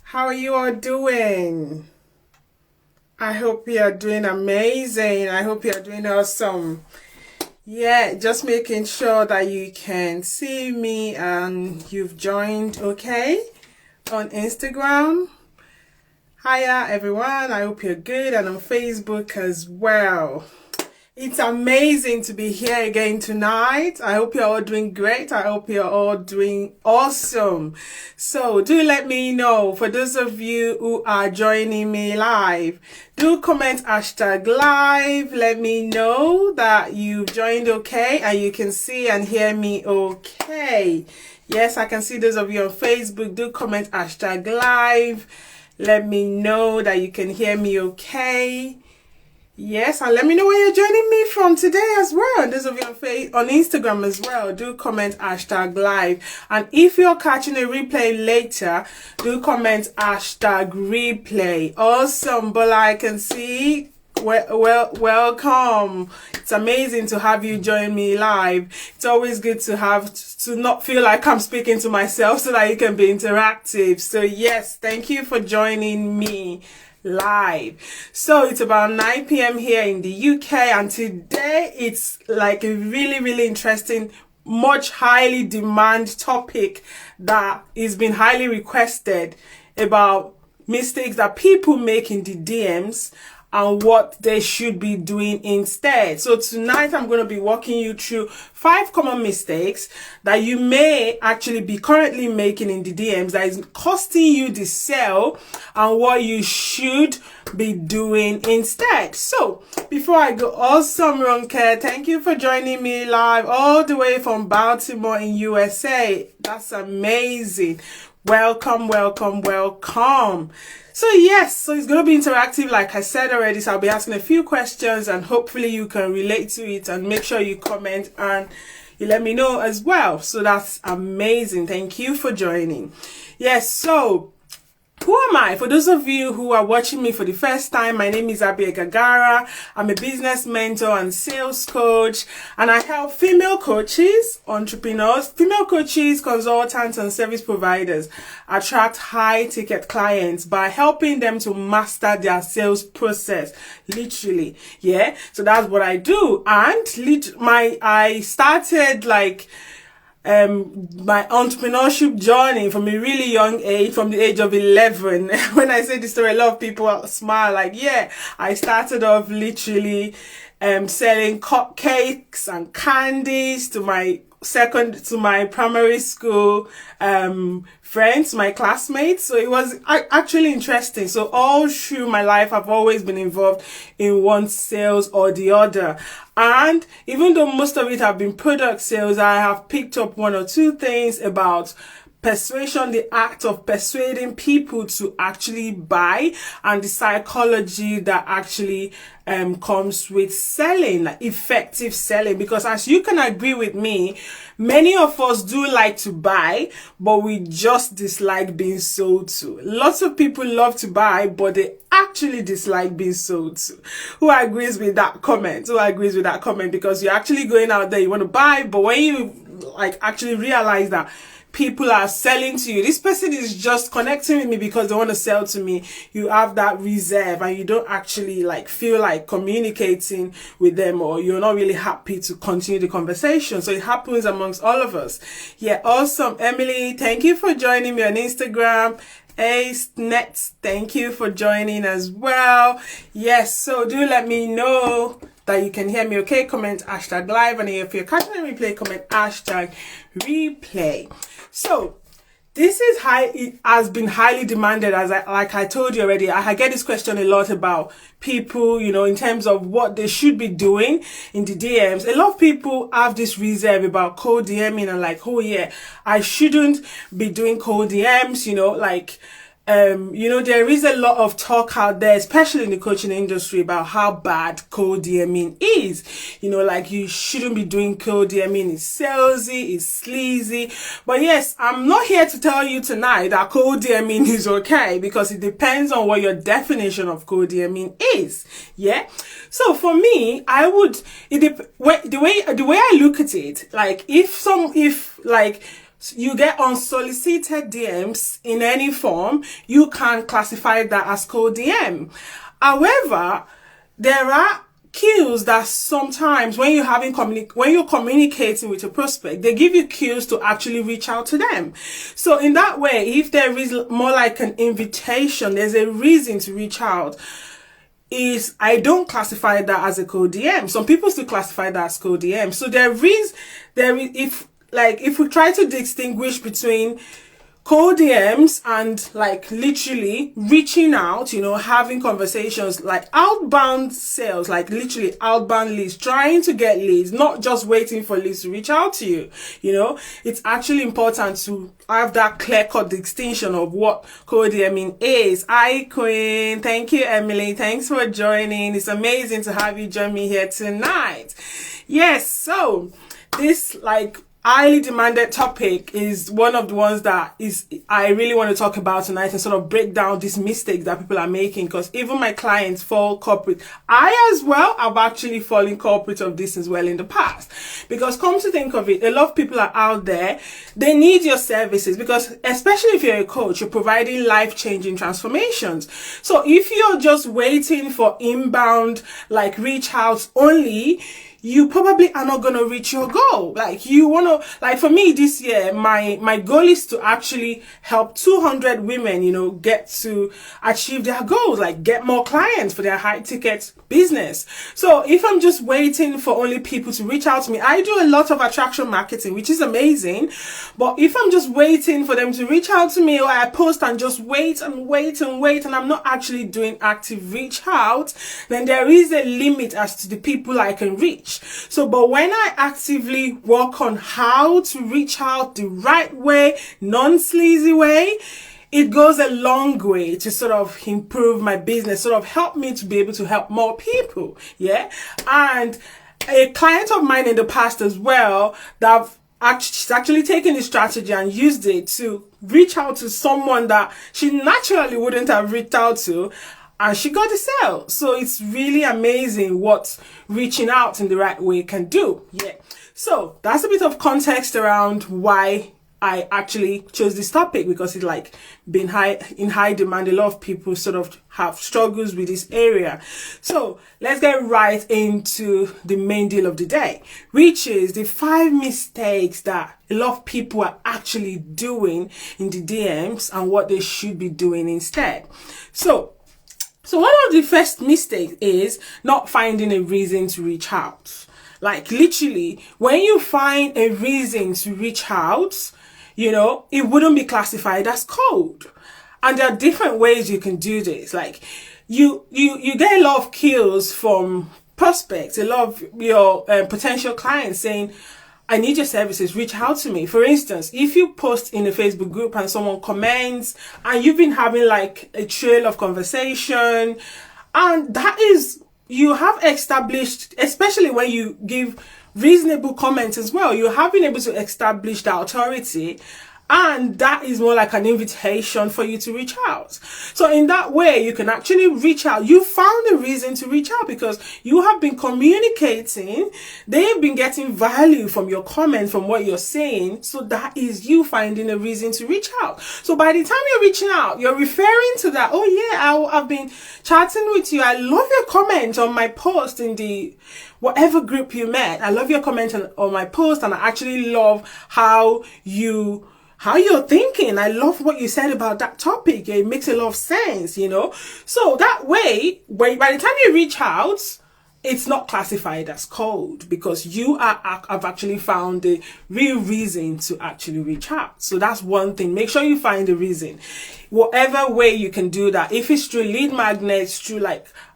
How are you all doing? I hope you are doing amazing. I hope you are doing awesome. Yeah, just making sure that you can see me and you've joined okay on Instagram. Hiya everyone, I hope you're good, and on Facebook as well. It's amazing to be here again tonight. I hope you're all doing great. I hope you're all doing awesome. So do let me know, for those of you who are joining me live, do comment #live. Let me know that you've joined okay and you can see and hear me okay. Yes, I can see those of you on Facebook. Do comment #live. Let me know that you can hear me okay. Yes, and let me know where you're joining me from today as well. And those of you on Instagram as well, do comment #live. And if you're catching a replay later, do comment #replay. Awesome, Bola, I can see. Welcome. It's amazing to have you join me live. It's always good to not feel like I'm speaking to myself, so that you can be interactive. So yes, thank you for joining me live. So it's about 9 p.m. here in the UK, and today it's like a really interesting, much highly demand topic that is been highly requested, about mistakes that people make in the DMs and what they should be doing instead. So tonight I'm going to be walking you through 5 common mistakes that you may actually be currently making in the DMs that is costing you the sale, and what you should be doing instead. So before I go, awesome Ronke, thank you for joining me live all the way from Baltimore in USA. That's amazing. Welcome. So yes, so it's going to be interactive like I said already. So I'll be asking a few questions and hopefully you can relate to it, and make sure you comment and you let me know as well. So that's amazing. Thank you for joining. Yes, so who am I? For those of you who are watching me for the first time, my name is Abia Gagara. I'm a business mentor and sales coach, and I help female coaches, entrepreneurs, female coaches, consultants, and service providers attract high ticket clients by helping them to master their sales process. Literally. Yeah. So that's what I do. And I started my entrepreneurship journey from a really young age, from the age of 11. When I say this story, a lot of people smile, like, yeah, I started off literally selling cupcakes and candies to my primary school friends, my classmates. So it was actually interesting. So all through my life, I've always been involved in one sales or the other. And even though most of it have been product sales, I have picked up 1 or 2 things about persuasion, the act of persuading people to actually buy, and the psychology that actually comes with selling, effective selling. Because as you can agree with me, many of us do like to buy, but we just dislike being sold to. Lots of people love to buy, but they actually dislike being sold to. Who agrees with that comment? Because you're actually going out there, you want to buy, but when you actually realize that people are selling to you, this person is just connecting with me because they want to sell to me, you have that reserve and you don't actually feel like communicating with them, or you're not really happy to continue the conversation. So it happens amongst all of us. Yeah, awesome. Emily, thank you for joining me on Instagram. Ace Nets, thank you for joining as well. Yes, so do let me know that you can hear me okay. Comment #live, and if you're catching a replay, comment #replay. So this is it has been highly demanded, as I told you already. I get this question a lot about people, in terms of what they should be doing in the DMs. A lot of people have this reserve about cold DMing, and oh yeah, I shouldn't be doing cold DMs, there is a lot of talk out there, especially in the coaching industry, about how bad cold DMing is. You shouldn't be doing cold DMing. It's salesy, it's sleazy. But yes, I'm not here to tell you tonight that cold DMing is okay, because it depends on what your definition of cold DMing is. Yeah. So for me, the way I look at it, you get unsolicited DMs in any form, you can classify that as cold DM. However, there are cues that sometimes when you're communicating with a prospect, they give you cues to actually reach out to them. So in that way, if there is more like an invitation, there's a reason to reach out. I don't classify that as a cold DM. Some people still classify that as cold DM. So if we try to distinguish between cold DMs and like literally reaching out, having conversations, like outbound sales, like literally outbound leads, trying to get leads, not just waiting for leads to reach out to you. It's actually important to have that clear-cut distinction of what cold DMing is. Hi, Queen. Thank you, Emily. Thanks for joining. It's amazing to have you join me here tonight. Yes, so this highly demanded topic is one of the ones that I really want to talk about tonight and sort of break down these mistakes that people are making, because even my clients fall culprit. I as well have actually fallen culprit of this as well in the past, because come to think of it, a lot of people are out there, they need your services, because especially if you're a coach, you're providing life-changing transformations. So if you're just waiting for inbound reach outs only, you probably are not going to reach your goal. For me this year, my goal is to actually help 200 women, get to achieve their goals, get more clients for their high ticket business. So if I'm just waiting for only people to reach out to me, I do a lot of attraction marketing, which is amazing. But if I'm just waiting for them to reach out to me, or I post and just wait and wait and wait, and I'm not actually doing active reach out, then there is a limit as to the people I can reach. So, but when I actively work on how to reach out the right way, non-sleazy way, it goes a long way to sort of improve my business, sort of help me to be able to help more people. Yeah. And a client of mine in the past as well, she's actually taken this strategy and used it to reach out to someone that she naturally wouldn't have reached out to, and she got the sale. So it's really amazing what reaching out in the right way can do. Yeah. So that's a bit of context around why I actually chose this topic, because it's been in high demand. A lot of people sort of have struggles with this area. So let's get right into the main deal of the day, which is the 5 mistakes that a lot of people are actually doing in the DMs and what they should be doing instead. So one of the first mistakes is not finding a reason to reach out. Literally, when you find a reason to reach out, it wouldn't be classified as cold. And there are different ways you can do this. You get a lot of kills from prospects, a lot of your potential clients saying, I need your services, reach out to me. For instance, if you post in a Facebook group and someone comments and you've been having a trail of conversation, and you have established, especially when you give reasonable comments as well, you have been able to establish the authority, and that is more like an invitation for you to reach out. So in that way, you can actually reach out. You found a reason to reach out because you have been communicating. They've been getting value from your comment, from what you're saying. So that is you finding a reason to reach out. So by the time you're reaching out, you're referring to that. Oh yeah, I've been chatting with you. I love your comment on my post in the whatever group you met. I love your comment on my post, and I actually love how you're thinking. I love what you said about that topic. It makes a lot of sense, So that way, by the time you reach out, it's not classified as cold, because you have actually found the real reason to actually reach out. So that's one thing. Make sure you find the reason. Whatever way you can do that. If it's through lead magnets, through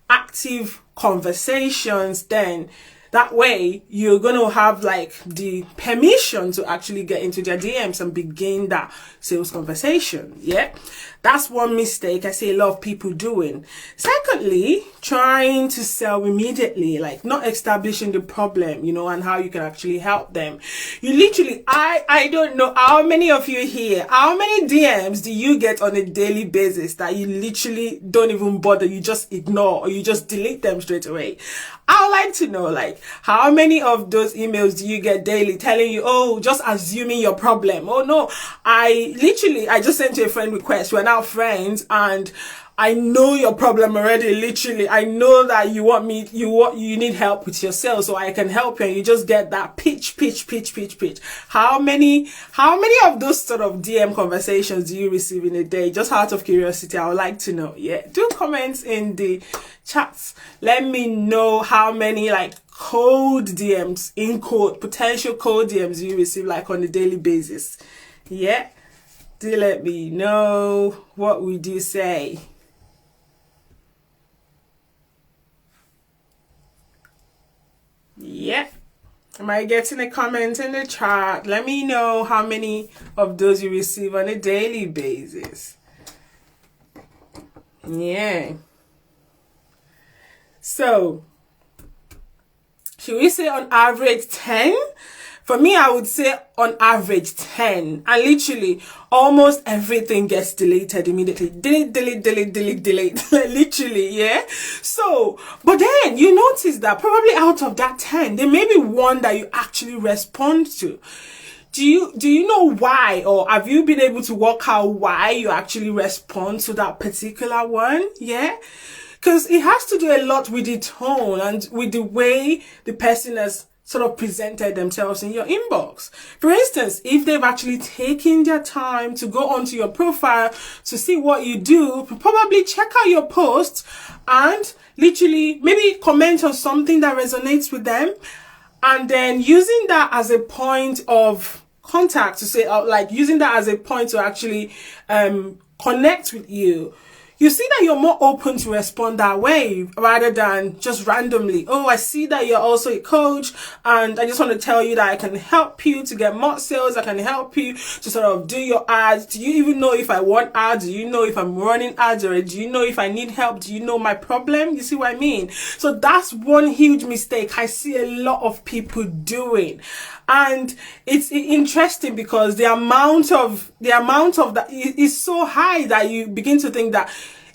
active conversations, then that way, you're going to have the permission to actually get into their DMs and begin that sales conversation. Yeah, that's one mistake I see a lot of people doing. Secondly, trying to sell immediately, not establishing the problem, and how you can actually help them. You literally, I don't know how many of you here, how many DMs do you get on a daily basis that you literally don't even bother, you just ignore, or you just delete them straight away? I would like to know, How many of those emails do you get daily telling you, oh, just assuming your problem? Oh no, I just sent you a friend request. We're now friends, and I know your problem already. Literally, I know that you need help with your sales, so I can help you. And you just get that pitch. How many of those sort of DM conversations do you receive in a day? Just out of curiosity, I would like to know. Yeah, do comments in the chats. Let me know how many like cold DMs, in quote, potential cold DMs you receive like on a daily basis. Yeah, do let me know. What would you say? Yeah. Am I getting a comment in the chat? Let me know how many of those you receive on a daily basis. Yeah. So, should we say on average 10? For me, I would say on average 10. And literally, almost everything gets deleted immediately. Delete. Literally, yeah? So, but then you notice that probably out of that 10, there may be one that you actually respond to. Do you know why? Or have you been able to work out why you actually respond to that particular one? Yeah? Because it has to do a lot with the tone and with the way the person has sort of presented themselves in your inbox. For instance, if they've actually taken their time to go onto your profile to see what you do, probably check out your post and literally maybe comment on something that resonates with them, and then using that as a point of contact to say, like using that as a point to actually connect with you. You see that you're more open to respond that way rather than just randomly. Oh, I see that you're also a coach, and I just want to tell you that I can help you to get more sales. I can help you to sort of do your ads. Do you even know if I want ads? Do you know if I'm running ads, or do you know if I need help? Do you know my problem? You see what I mean? So that's one huge mistake I see a lot of people doing. And it's interesting because the amount of that is so high that you begin to think that,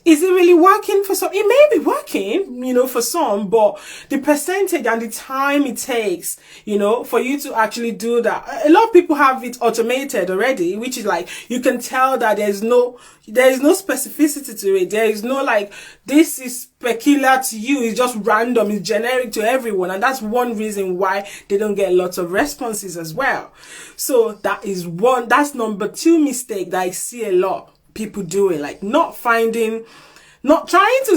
is it really working for some? It may be working, for some, but the percentage and the time it takes, for you to actually do that. A lot of people have it automated already, which is like, you can tell that there is no specificity to it. There is no like, this is peculiar to you. It's just random. It's generic to everyone. And that's one reason why they don't get lots of responses as well. So that's number 2 mistake that I see a lot people doing, like not trying to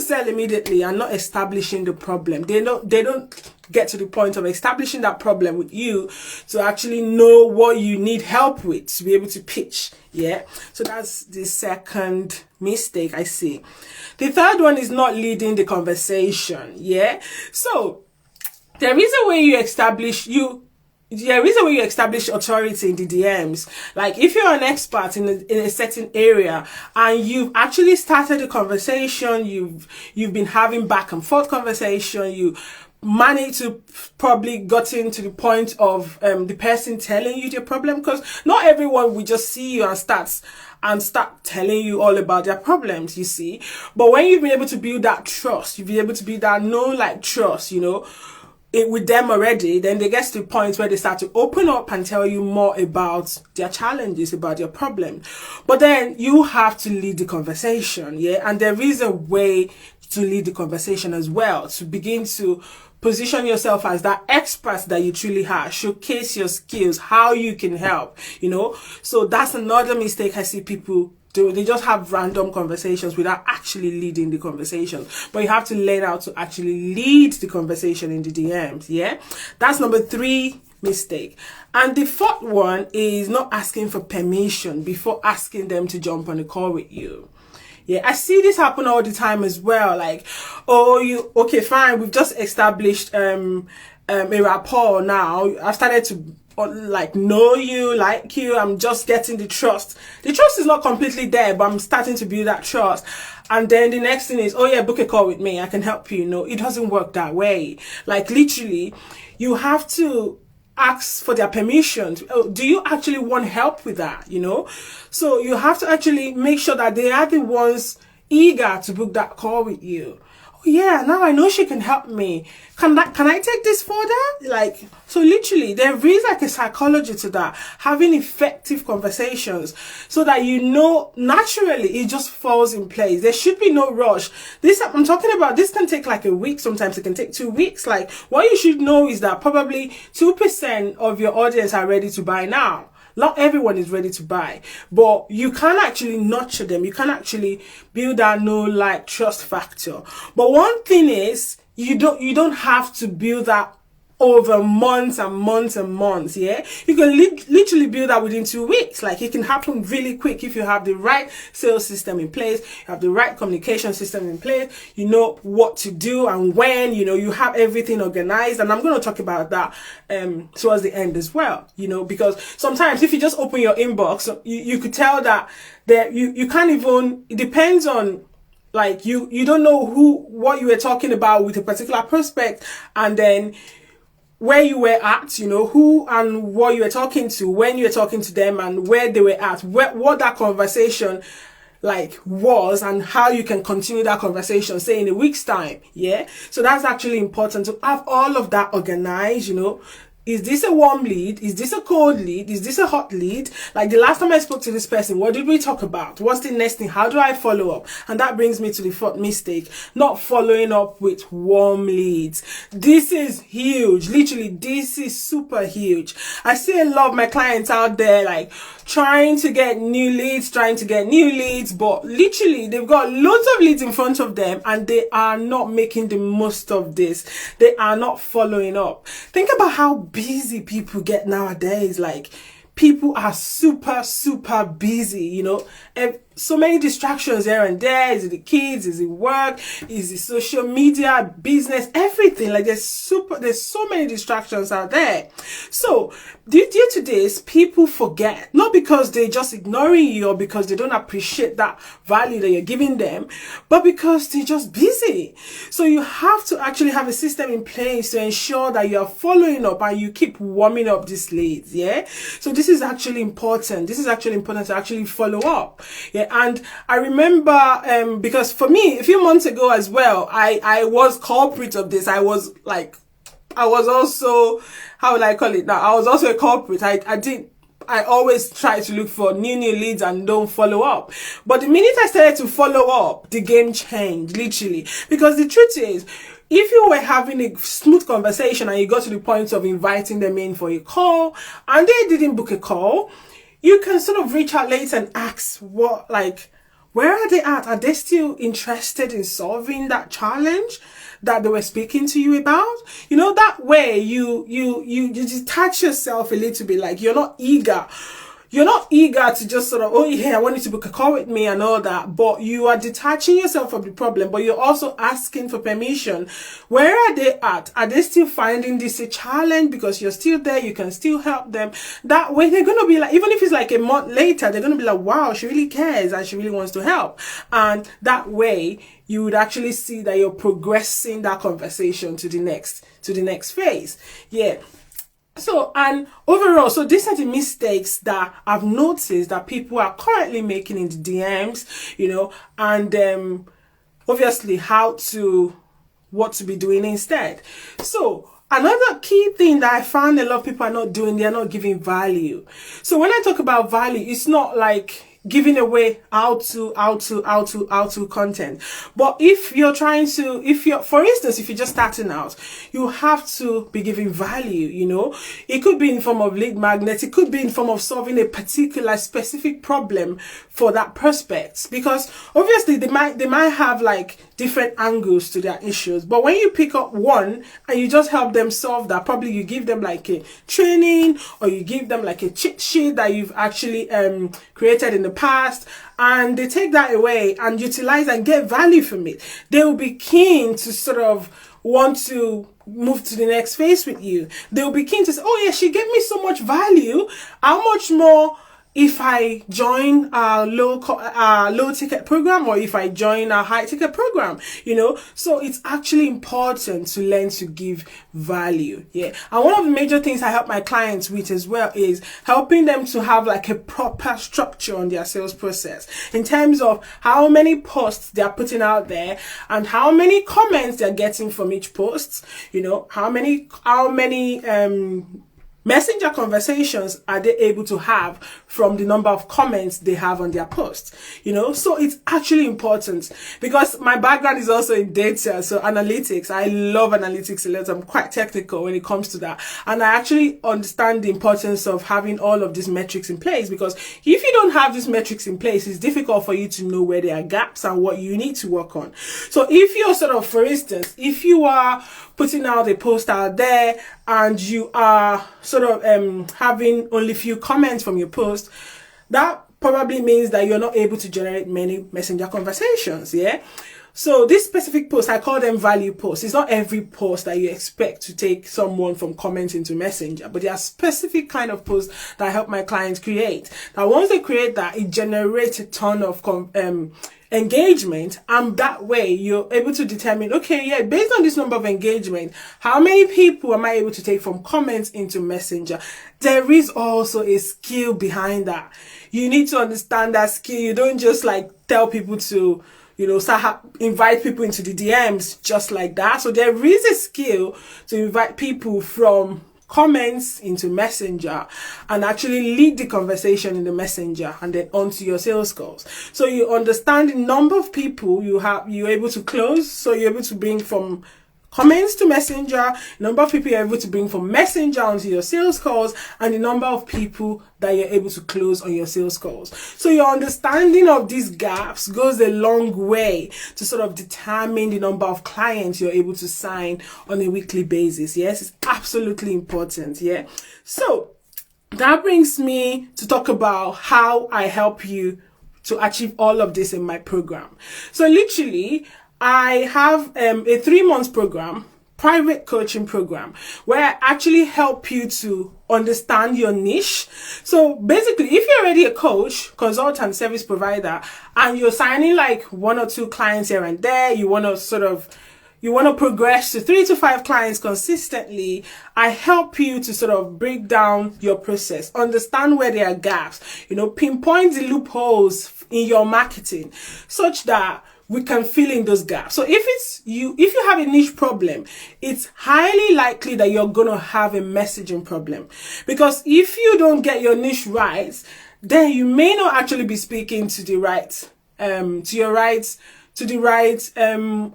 sell immediately and not establishing the problem. They don't get to the point of establishing that problem with you to actually know what you need help with to be able to pitch. Yeah, so that's the second mistake I see. The third one is not leading the conversation. Yeah, so there is a way you establish authority in the DMs. Like if you're an expert in a certain area and you've actually started a conversation, you've been having back and forth conversation, you managed to probably gotten to the point of the person telling you their problem, because not everyone will just see you and start telling you all about their problems, you see. But when you've been able to build that trust, you've been able to build that trust, it with them already, then they get to the point where they start to open up and tell you more about their challenges, about their problem. But then you have to lead the conversation, yeah? And there is a way to lead the conversation as well, to begin to position yourself as that expert that you truly are, showcase your skills, how you can help, So that's another mistake I see people do. They just have random conversations without actually leading the conversation. But you have to learn how to actually lead the conversation in the DMs, yeah? That's number 3 mistake. And the 4th one is not asking for permission before asking them to jump on a call with you. Yeah, I see this happen all the time as well. Like, okay, fine, we've just established a rapport now. I've started to know you, like you. I'm just getting the trust. The trust is not completely there, but I'm starting to build that trust. And then the next thing is, oh yeah, book a call with me. I can help you. No, it doesn't work that way. Like literally, you have to ask for their permission. Do you actually want help with that? So you have to actually make sure that they are the ones eager to book that call with you. yeah, now I know she can help me. Can I take this further? Like, so literally there is like a psychology to that, having effective conversations so that you know naturally it just falls in place. There should be no rush. This I'm talking about, this can take like a week, sometimes it can take 2 weeks. Like, what you should know is that probably 2% of your audience are ready to buy now. Not everyone is ready to buy, but you can actually nurture them. You can actually build that know, like, trust factor. But one thing is, you don't have to build that over months and months and months. Yeah, you can literally build that within 2 weeks. Like, it can happen really quick if you have the right sales system in place, you have the right communication system in place, you know what to do and when, you know, you have everything organized. And I'm going to talk about that towards the end as well, you know, because sometimes if you just open your inbox, you could tell that you can't even, it depends on, like, you don't know what you were talking about with a particular prospect, and then where you were at, you know, who and what you were talking to, when you were talking to them, and where they were at, what that conversation like was, and how you can continue that conversation, say in a week's time. Yeah. So that's actually important to have all of that organized, you know. Is this a warm lead? Is this a cold lead? Is this a hot lead? Like, the last time I spoke to this person, what did we talk about? What's the next thing? How do I follow up? And that brings me to the fourth mistake, not following up with warm leads. This is huge. Literally, this is super huge. I see a lot of my clients out there, like, trying to get new leads, but literally they've got loads of leads in front of them and they are not making the most of this. They are not following up. Think about how busy people get nowadays. Like, people are super busy, you know, and so many distractions here and there. Is it the kids? Is it work? Is it social media, business, everything? Like, there's so many distractions out there. So due to this, people forget, not because they're just ignoring you or because they don't appreciate that value that you're giving them, but because they're just busy. So you have to actually have a system in place to ensure that you're following up and you keep warming up these leads. Yeah. So this is actually important. This is actually important to actually follow up. Yeah. And I remember, because for me, a few months ago as well, I was culprit of this. I was also, how would I call it now? I was also a culprit. I always try to look for new leads and don't follow up. But the minute I started to follow up, the game changed, literally. Because the truth is, if you were having a smooth conversation and you got to the point of inviting them in for a call and they didn't book a call, you can sort of reach out later and ask where are they at? Are they still interested in solving that challenge that they were speaking to you about? You know, that way you detach yourself a little bit. Like, you're not eager to just sort of, oh yeah, I want you to book a call with me and all that, but you are detaching yourself from the problem, but you're also asking for permission. Where are they at? Are they still finding this a challenge? Because you're still there, you can still help them. That way they're going to be like, even if it's like a month later, they're going to be like, wow, she really cares and she really wants to help. And that way you would actually see that you're progressing that conversation to the next phase. Yeah. So, and overall, so these are the mistakes that I've noticed that people are currently making in the DMs, you know, and obviously what to be doing instead. So another key thing that I found a lot of people are not doing, they're not giving value. So when I talk about value, it's not like giving away how to content. But if you're for instance, if you're just starting out, you have to be giving value, you know. It could be in form of lead magnets. It could be in form of solving a particular specific problem for that prospect, because obviously they might have like different angles to their issues. But when you pick up one and you just help them solve that, probably you give them like a training or you give them like a cheat sheet that you've actually created in the past, and they take that away and utilize and get value from it, they will be keen to sort of want to move to the next phase with you. They will be keen to say, oh yeah, she gave me so much value. How much more if I join a low ticket program, or if I join a high ticket program, so it's actually important to learn to give value. Yeah. And one of the major things I help my clients with as well is helping them to have like a proper structure on their sales process in terms of how many posts they're putting out there and how many comments they're getting from each post, how many messenger conversations are they able to have from the number of comments they have on their posts, so it's actually important because my background is also in data, so analytics. I love analytics a lot. I'm quite technical when it comes to that, and I actually understand the importance of having all of these metrics in place, because if you don't have these metrics in place, it's difficult for you to know where there are gaps and what you need to work on. So if you're for instance, if you are putting out a post out there and you are having only few comments from your post, that probably means that you're not able to generate many messenger conversations. Yeah. So this specific post, I call them value posts. It's not every post that you expect to take someone from comment into messenger, but there are specific kind of posts that I help my clients create. Now, once they create that, it generates a ton of engagement, and that way you're able to determine, okay, yeah, based on this number of engagement, how many people am I able to take from comments into messenger? There is also a skill behind that. You need to understand that skill. You don't just tell people to invite people into the DMs just like that. So there is a skill to invite people from comments into messenger and actually lead the conversation in the messenger and then onto your sales calls. So you understand the number of people you're able to close. So you're able to bring from comments to messenger, number of people you're able to bring from messenger onto your sales calls, and the number of people that you're able to close on your sales calls. So your understanding of these gaps goes a long way to determine the number of clients you're able to sign on a weekly basis. Yes, it's absolutely important. Yeah. So that brings me to talk about how I help you to achieve all of this in my program. So literally, I have a 3-month program, private coaching program, where I actually help you to understand your niche. So basically, if you're already a coach, consultant, service provider, and you're signing 1 or 2 clients here and there, you want to progress to 3 to 5 clients consistently, I help you to break down your process, understand where there are gaps, pinpoint the loopholes in your marketing such that we can fill in those gaps. So if you have a niche problem, it's highly likely that you're going to have a messaging problem, because if you don't get your niche right, then you may not actually be speaking to the right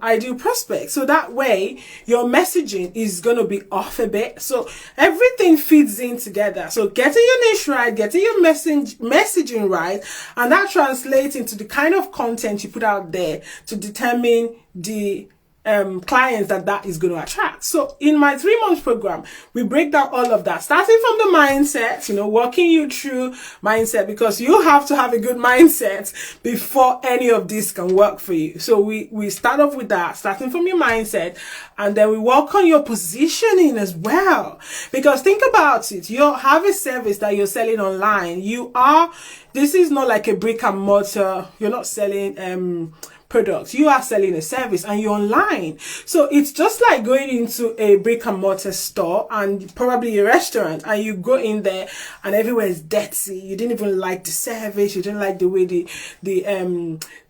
ideal prospect. So that way your messaging is going to be off a bit. So everything feeds in together. So getting your niche right, getting your messaging right, and that translates into the kind of content you put out there to determine the clients that is going to attract. So in my 3-month program, we break down all of that, starting from the mindset, walking you through mindset, because you have to have a good mindset before any of this can work for you. So we start off with that, starting from your mindset, and then we work on your positioning as well. Because think about it, you have a service that you're selling online. This is not like a brick and mortar. You're not selling products, you are selling a service and you're online. So it's just like going into a brick and mortar store and probably a restaurant, and you go in there and everywhere is dirty. You didn't even like the service, you didn't like the way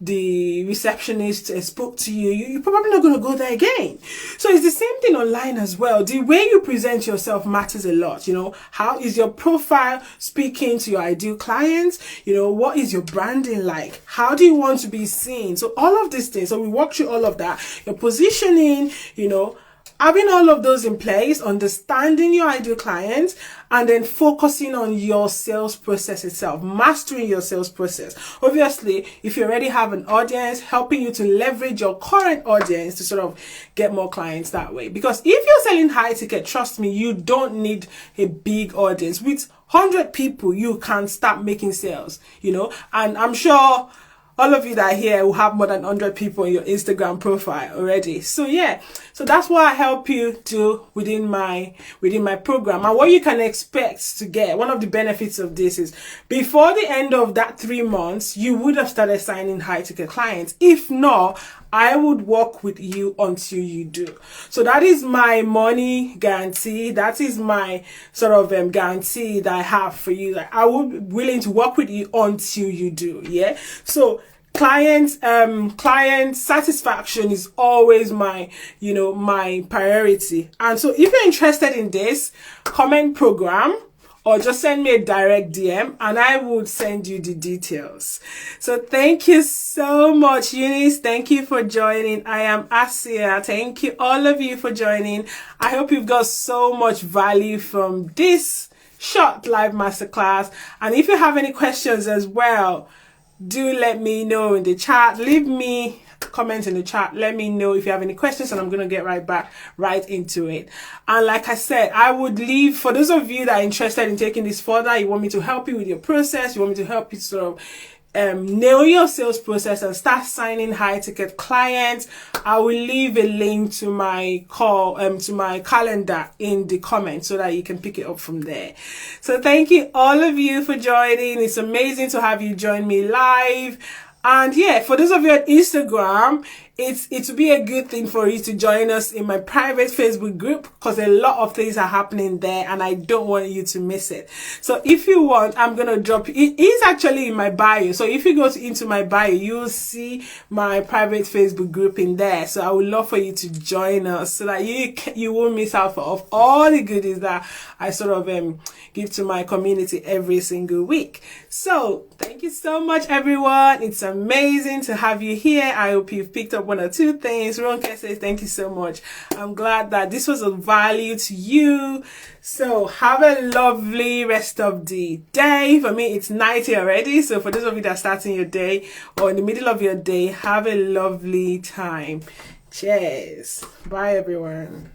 the receptionist spoke to you. You're probably not going to go there again. So it's the same thing online as well. The way you present yourself matters a lot. How is your profile speaking to your ideal clients? What is your branding like? How do you want to be seen? So all of these things. So we walk through all of that. Your positioning, having all of those in place, understanding your ideal clients, and then focusing on your sales process itself, mastering your sales process. Obviously, if you already have an audience, helping you to leverage your current audience to get more clients that way. Because if you're selling high ticket, trust me, you don't need a big audience. With 100 people, you can start making sales, and I'm sure all of you that are here will have more than 100 people in your Instagram profile already. So yeah, so that's what I help you do within my program. And what you can expect to get, one of the benefits of this is, before the end of that 3 months, you would have started signing high ticket clients. If not, I would work with you until you do. So that is my money guarantee. That is my sort of guarantee that I have for you. Like, I would be willing to work with you until you do. Yeah. So client satisfaction is always my, you know, my priority. And so if you're interested in this, comment program, or just send me a direct DM and I would send you the details. So thank you so much, Eunice. Thank you for joining. I am Asia. Thank you, all of you, for joining. I hope you've got so much value from this short live masterclass. And if you have any questions as well, do let me know in the chat. Leave me comment in the chat. Let me know if you have any questions, and I'm going to get right into it. And like I said, I would leave, for those of you that are interested in taking this further, you want me to help you with your process, you want me to help you sort of nail your sales process and start signing high ticket clients, I will leave a link to my to my calendar in the comments so that you can pick it up from there. So thank you, all of you, for joining. It's amazing to have you join me live. And yeah, for those of you on Instagram, it would be a good thing for you to join us in my private Facebook group, because a lot of things are happening there and I don't want you to miss it. So if you want, I'm going to drop, it is actually in my bio. So if you go into my bio, you'll see my private Facebook group in there. So I would love for you to join us so that you won't miss out of all the goodies that I sort of give to my community every single week. So thank you so much, everyone. It's amazing to have you here. I hope you've picked up 1 or 2 things. Ronke says thank you so much. I'm glad that this was of value to you. So have a lovely rest of the day. For me, it's night here already. So for those of you that are starting your day or in the middle of your day, have a lovely time. Cheers. Bye, everyone.